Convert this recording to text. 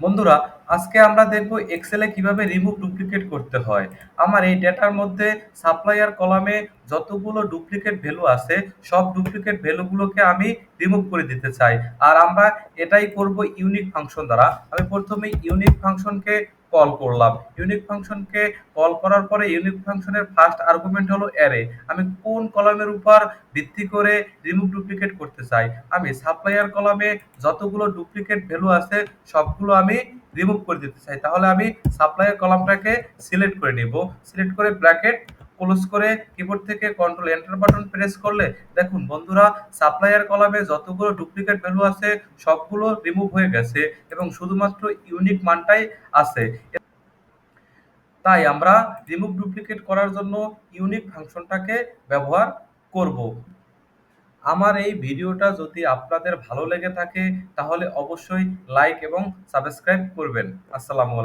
বন্ধুরা, আজকে আমরা দেখব এক্সেলে কিভাবে রিমুভ ডুপ্লিকেট করতে হয়। আমার এই ডেটার মধ্যে সাপ্লায়ার কলামে যতগুলো ডুপ্লিকেট ভ্যালু আছে সব ডুপ্লিকেট ভ্যালুগুলোকে আমি রিমুভ করে দিতে চাই। আর আমরা এটাই করব ইউনিক ফাংশন দ্বারা। আমি প্রথমে ইউনিক ফাংশনকে কল করলাম। ইউনিক ফাংশনকে কল করার পরে ইউনিক ফাংশনের ফার্স্ট আর্গুমেন্ট হলো অ্যারে। আমি কোন কলামের উপর ভিত্তি করে রিমুভ ডুপ্লিকেট করতে চাই। আমি সাপ্লায়ার কলামে যতগুলো ডুপ্লিকেট ভ্যালু আছে সবগুলো আমি রিমুভ করে দিতে চাই। তাহলে আমি সাপ্লায়ার কলামটাকে সিলেক্ট করে নিব। সিলেক্ট করে ব্র্যাকেট ক্লোজ করে কিবোর্ড থেকে কন্ট্রোল এন্টার বাটন প্রেস করলে দেখুন বন্ধুরা, সাপ্লায়ার কলামে যতগুলো ডুপ্লিকেট ভ্যালু আছে সবগুলো রিমুভ হয়ে গেছে এবং শুধুমাত্র ইউনিক মানটাই আছে। তাই আমরা রিমুভ ডুপ্লিকেট করার জন্য ইউনিক ফাংশনটাকে ব্যবহার করব। আমার এই ভিডিওটা যদি আপনাদের ভালো লেগে থাকে তাহলে অবশ্যই লাইক এবং সাবস্ক্রাইব করবেন। আসসালামু আলাইকুম।